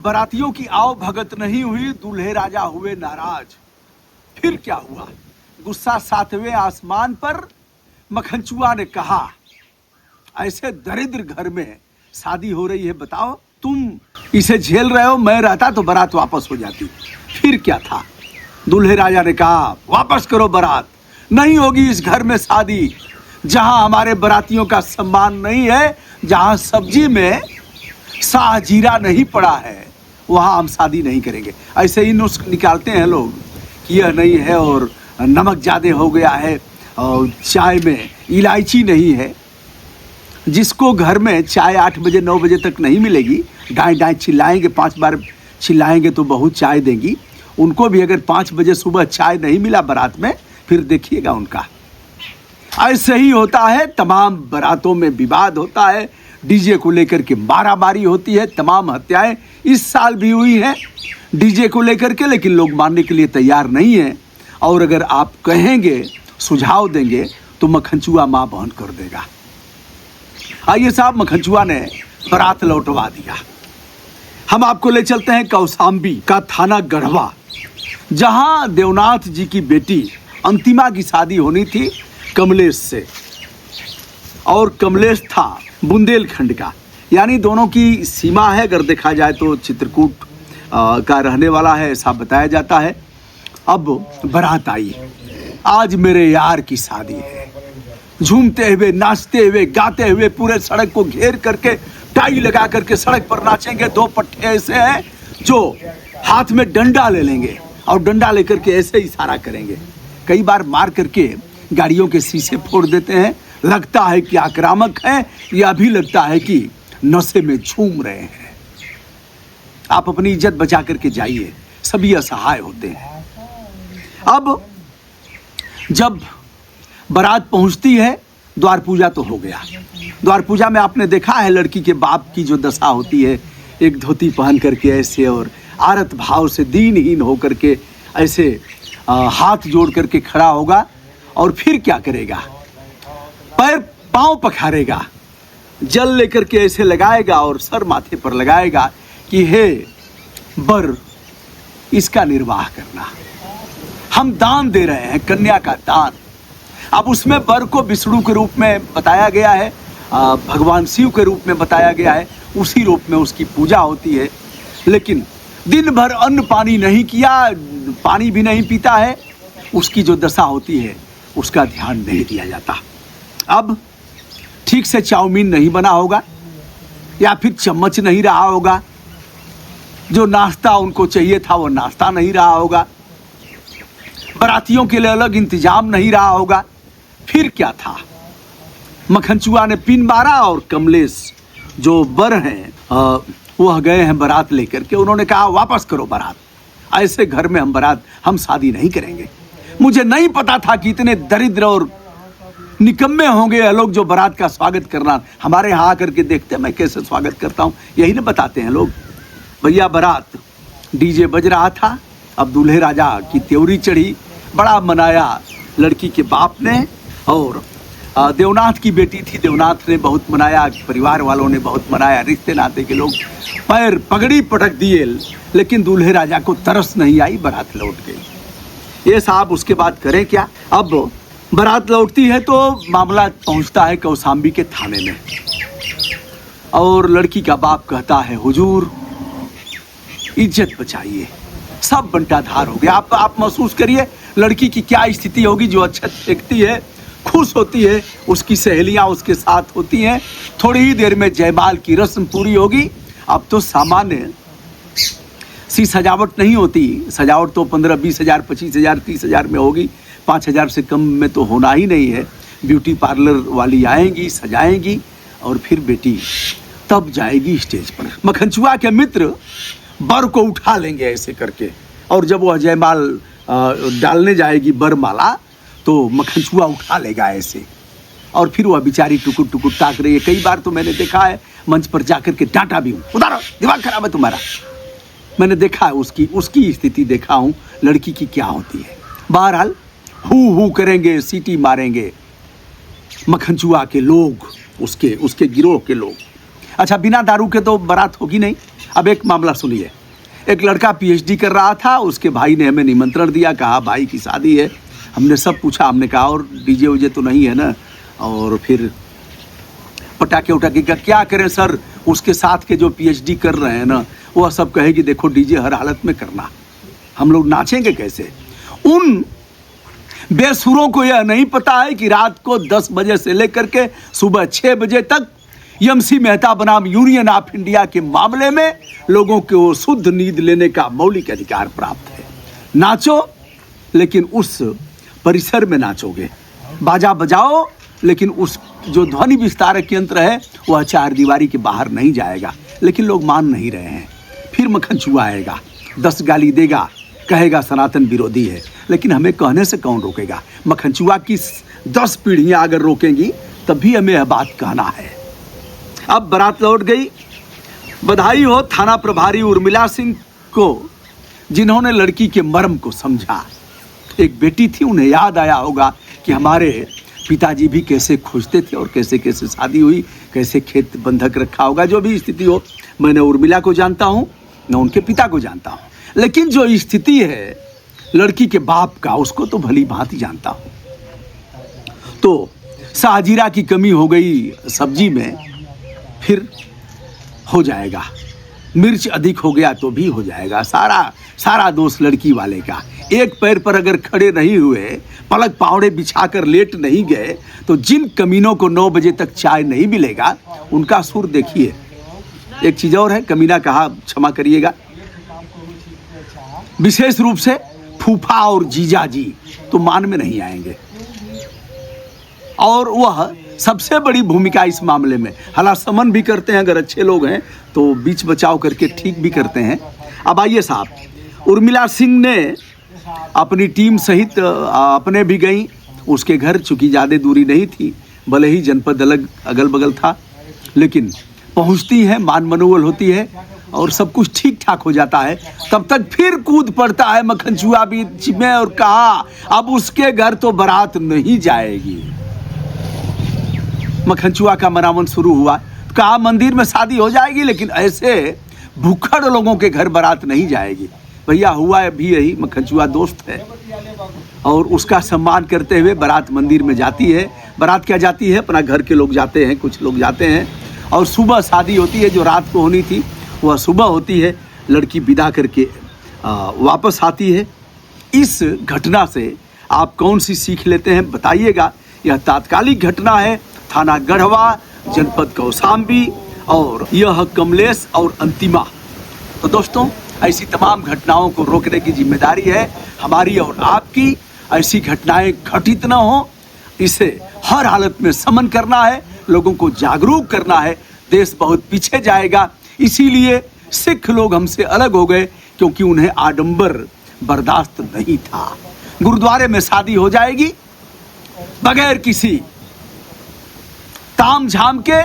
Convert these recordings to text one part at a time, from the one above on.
बारातियों की आओ भगत नहीं हुई, दूल्हे राजा हुए नाराज। फिर क्या हुआ? गुस्सा सातवें आसमान पर। मखनचुआ ने कहा, ऐसे दरिद्र घर में शादी हो रही है, बताओ तुम इसे झेल रहे हो, मैं रहता तो बारात वापस हो जाती। फिर क्या था? दूल्हे राजा ने कहा, वापस करो बारात, नहीं होगी इस घर में शादी। जहां हमारे बारातियों का सम्मान नहीं है, जहां सब्जी में शाह जीरा नहीं पड़ा है, वहां हम शादी नहीं करेंगे। ऐसे ही नुस्ख निकालते हैं लोग कि यह नहीं है और नमक ज्यादा हो गया है और चाय में इलायची नहीं है। जिसको घर में चाय 8 बजे 9 बजे तक नहीं मिलेगी, डाँय डाँय चिल्लाएंगे, 5 बार चिल्लाएंगे तो बहुत चाय देंगी। उनको भी अगर 5 बजे सुबह चाय नहीं मिला बारात में, फिर देखिएगा उनका। ऐसे ही होता है, तमाम बारातों में विवाद होता है, डीजे को लेकर के मारामारी होती है। तमाम हत्याएं इस साल भी हुई हैं डीजे को लेकर के, लेकिन लोग मानने के लिए तैयार नहीं है। और अगर आप कहेंगे, सुझाव देंगे, तो मखनचुआ मां बहन कर देगा। आइए साहब, मखनचुआ ने बारात लौटवा दिया। हम आपको ले चलते हैं कौशाम्बी का थाना गढ़वा, जहां देवनाथ जी की बेटी अंतिमा की शादी होनी थी कमलेश से, और कमलेश था बुंदेलखंड का, यानी दोनों की सीमा है। अगर देखा जाए तो चित्रकूट का रहने वाला है, ऐसा बताया जाता है। अब बारात आई, आज मेरे यार की शादी है। झूमते हुए, नाचते हुए, गाते हुए पूरे सड़क को घेर करके, टाई लगा करके सड़क पर नाचेंगे। 2 पट्टे ऐसे हैं जो हाथ में डंडा ले लेंगे और डंडा लेकर के ऐसे इशारा करेंगे। कई बार मार करके गाड़ियों के शीशे फोड़ देते हैं। लगता है कि आक्रामक है, या भी लगता है कि नशे में झूम रहे हैं। आप अपनी इज्जत बचा करके जाइए, सभी असहाय होते हैं। अब जब बारात पहुंचती है, द्वार पूजा तो हो गया। द्वार पूजा में आपने देखा है लड़की के बाप की जो दशा होती है, एक धोती पहन करके ऐसे और आरत भाव से दीनहीन होकर के ऐसे हाथ जोड़ करके खड़ा होगा। और फिर क्या करेगा? पैर पांव पखारेगा, जल लेकर के ऐसे लगाएगा और सर माथे पर लगाएगा कि हे बर, इसका निर्वाह करना, हम दान दे रहे हैं, कन्या का दान। अब उसमें बर को विष्णु के रूप में बताया गया है, भगवान शिव के रूप में बताया गया है, उसी रूप में उसकी पूजा होती है। लेकिन दिन भर अन्न पानी नहीं किया, पानी भी नहीं पीता है, उसकी जो दशा होती है उसका ध्यान नहीं दिया जाता। अब ठीक से चाउमीन नहीं बना होगा, या फिर चम्मच नहीं रहा होगा, जो नाश्ता उनको चाहिए था वो नाश्ता नहीं रहा होगा, बारातियों के लिए अलग इंतजाम नहीं रहा होगा। फिर क्या था? मखनचुआ ने पिन मारा और कमलेश जो बर हैं वह गए हैं बारात लेकर के। उन्होंने कहा, वापस करो बारात, ऐसे घर में हम शादी नहीं करेंगे। मुझे नहीं पता था कि इतने दरिद्र और निकम्मे होंगे ये लोग जो बारात का स्वागत करना। हमारे यहाँ आकर के देखते मैं कैसे स्वागत करता हूँ, यही ना बताते हैं लोग। भैया बारात डीजे बज रहा था, अब दूल्हे राजा की त्योरी चढ़ी, बड़ा मनाया लड़की के बाप ने, और देवनाथ की बेटी थी, देवनाथ ने बहुत मनाया, परिवार वालों ने बहुत मनाया, रिश्ते नाते के लोग पैर पगड़ी पटक दिए। लेकिन दूल्हे राजा को तरस नहीं आई, बारात लौट गई। ये साहब उसके बाद करें क्या? अब बारात लौटती है तो मामला पहुंचता है कौशाम्बी के थाने में, और लड़की का बाप कहता है, हुजूर इज्जत बचाइए। सब बंटाधार हो गया। आप महसूस करिए लड़की की क्या स्थिति होगी, जो अच्छा देखती है, खुश होती है, उसकी सहेलियां उसके साथ होती हैं। थोड़ी ही देर में जयमाल की रस्म पूरी होगी। अब तो सामान्य सी सजावट नहीं होती, सजावट तो 15-20 हज़ार, 25 हज़ार, 30 हज़ार में होगी, 5 हज़ार से कम में तो होना ही नहीं है। ब्यूटी पार्लर वाली आएंगी, सजाएंगी, और फिर बेटी तब जाएगी स्टेज पर। मखनचुआ के मित्र बर को उठा लेंगे ऐसे करके, और जब वह जयमाल डालने जाएगी बरमाला, तो मखनचुआ उठा लेगा ऐसे, और फिर वह बेचारी टुकुर टुकुर ताक रही है। कई बार तो मैंने देखा है मंच पर जाकर के डांटा भी हूँ, उतारो, दिमाग खराब है तुम्हारा। मैंने देखा है उसकी स्थिति देखा हूँ, लड़की की क्या होती है। बहरहाल हू करेंगे, सीटी मारेंगे मखनचुआ के लोग, उसके गिरोह के लोग। अच्छा, बिना दारू के तो बारात होगी नहीं। अब एक मामला सुनिए। एक लड़का पीएचडी कर रहा था, उसके भाई ने हमें निमंत्रण दिया, कहा भाई की शादी है। हमने सब पूछा, हमने कहा और डीजे उजे तो नहीं है ना, और फिर पटाखे उटाखे का क्या करें सर, उसके साथ के जो पीएचडी कर रहे हैं ना वह सब कहे कि देखो डीजे हर हालत में करना, हम लोग नाचेंगे कैसे। उन बेसुरों को यह नहीं पता है कि रात को 10 बजे से लेकर के सुबह 6 बजे तक एमसी मेहता बनाम यूनियन ऑफ इंडिया के मामले में लोगों को शुद्ध नींद लेने का मौलिक अधिकार प्राप्त है। नाचो लेकिन उस परिसर में नाचोगे, बाजा बजाओ लेकिन उस जो ध्वनि विस्तारक यंत्र है वह 4 दीवारी के बाहर नहीं जाएगा। लेकिन लोग मान नहीं रहे हैं। फिर मक्खनचूआ आएगा, 10 गाली देगा, कहेगा सनातन विरोधी है, लेकिन हमें कहने से कौन रोकेगा। मक्खनचूआ की 10 पीढ़ियां अगर रोकेंगी तब भी हमें यह बात कहना है। अब बारात लौट गई। बधाई हो थाना प्रभारी उर्मिला सिंह को, जिन्होंने लड़की के मर्म को समझा। एक बेटी थी, उन्हें याद आया होगा कि हमारे पिताजी भी कैसे खोजते थे और कैसे कैसे शादी हुई, कैसे खेत बंधक रखा होगा। जो भी स्थिति हो, मैंने उर्मिला को जानता हूँ, मैं उनके पिता को जानता हूँ, लेकिन जो स्थिति है लड़की के बाप का उसको तो भली भांति जानता हूँ। तो साजीरा की कमी हो गई सब्जी में, फिर हो जाएगा। मिर्च अधिक हो गया तो भी हो जाएगा। सारा दोष लड़की वाले का। एक पैर पर अगर खड़े नहीं हुए, पलक पावड़े बिछाकर लेट नहीं गए, तो जिन कमीनों को 9 बजे तक चाय नहीं मिलेगा उनका सुर देखिए। एक चीज और है, कमीना कहा क्षमा करिएगा, विशेष रूप से फूफा और जीजा जी तो मान में नहीं आएंगे, और वह सबसे बड़ी भूमिका इस मामले में। हालांकि समन भी करते हैं, अगर अच्छे लोग हैं तो बीच बचाव करके ठीक भी करते हैं। अब आइए साहब, उर्मिला सिंह ने अपनी टीम सहित अपने भी गई उसके घर, चूंकि ज़्यादा दूरी नहीं थी, भले ही जनपद अलग अगल बगल था, लेकिन पहुंचती है, मान मनोवल होती है और सब कुछ ठीक ठाक हो जाता है। तब तक फिर कूद पड़ता है मक्खनचूआ बीच में और कहा अब उसके घर तो बारात नहीं जाएगी। मक्खनचूआ का मनावन शुरू हुआ, कहा मंदिर में शादी हो जाएगी लेकिन ऐसे भूखड़ लोगों के घर बारात नहीं जाएगी। भैया हुआ भी यही, मक्खनचूआ दोस्त है और उसका सम्मान करते हुए बारात मंदिर में जाती है। बारात क्या जाती है, अपना घर के लोग जाते हैं, कुछ लोग जाते हैं, और सुबह शादी होती है। जो रात को होनी थी वह सुबह होती है। लड़की विदा करके वापस आती है। इस घटना से आप कौन सी सीख लेते हैं बताइएगा। यह तात्कालिक घटना है, थाना गढ़वा, जनपद कौशाम्बी, और यह कमलेश और अंतिमा। तो दोस्तों, ऐसी तमाम घटनाओं को रोकने की जिम्मेदारी है हमारी और आपकी। ऐसी घटनाएं घटित न हो, इसे हर हालत में समन करना है, लोगों को जागरूक करना है। देश बहुत पीछे जाएगा। इसीलिए सिख लोग हमसे अलग हो गए, क्योंकि उन्हें आडंबर बर्दाश्त नहीं था। गुरुद्वारे में शादी हो जाएगी बगैर किसी ताम झाम के,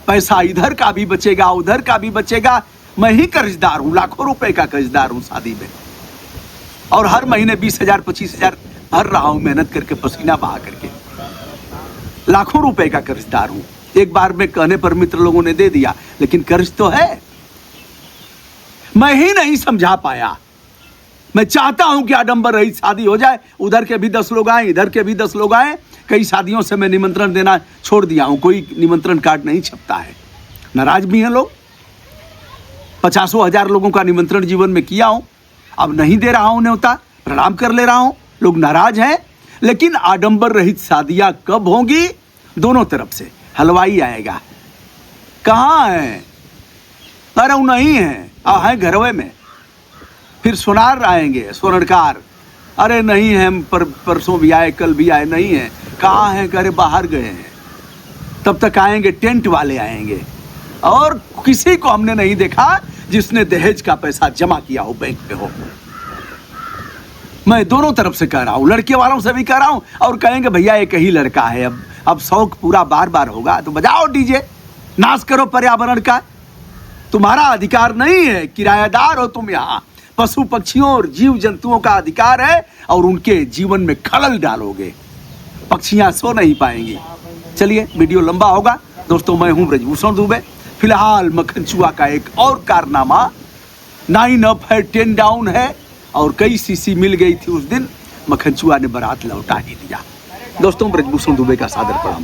पैसा इधर का भी बचेगा उधर का भी बचेगा। मैं ही कर्जदार हूं, लाखों रुपए का कर्जदार हूं शादी में, और हर महीने 20,000 25,000 भर रहा हूं मेहनत करके, पसीना बहा करके। लाखों रुपए का कर्जदार हूं। एक बार में कहने पर मित्र लोगों ने दे दिया, लेकिन कर्ज तो है। मैं ही नहीं समझा पाया। मैं चाहता हूं कि आडंबर रहित शादी हो जाए, उधर के भी 10 लोग आए, इधर के भी 10 लोग आए। कई शादियों से मैं निमंत्रण देना छोड़ दिया हूं, कोई निमंत्रण कार्ड नहीं छपता है। नाराज भी हैं लोग। 50,000 लोगों का निमंत्रण जीवन में किया हूं, अब नहीं दे रहा हूं न्योता, प्रणाम कर ले रहा हूं। लोग नाराज हैं, लेकिन आडंबर रहित शादियां कब होंगी? दोनों तरफ से। हलवाई आएगा, कहाँ है? अरे वो नहीं है, है घरवे में। फिर सोनार आएंगे, स्वर्णकार, अरे नहीं है, परसों भी आए, कल भी आए, नहीं है। कहाँ है? अरे बाहर गए हैं। तब तक आएंगे टेंट वाले आएंगे, और किसी को हमने नहीं देखा जिसने दहेज का पैसा जमा किया हो बैंक पे हो। मैं दोनों तरफ से कह रहा हूं, लड़के वालों से भी कह रहा हूं, और कहेंगे भैया एक ही लड़का है, अब शौक पूरा बार बार होगा तो बजाओ डीजे, नाश करो पर्यावरण का। तुम्हारा अधिकार नहीं है, किराएदार हो तुम। यहाँ पशु पक्षियों और जीव जंतुओं का अधिकार है, और उनके जीवन में खलल डालोगे, पक्षियां सो नहीं पाएंगी। चलिए, वीडियो लंबा होगा दोस्तों। मैं हूं ब्रजभूषण दुबे, फिलहाल मक्खनचुआ का एक और कारनामा 9 अप है 10 डाउन है और कई सीसी मिल गई थी उस दिन। मक्खनचुआ ने बारात लौटा ही दिया। दोस्तों, ब्रजभूषण दुबे का सादर प्रणाम।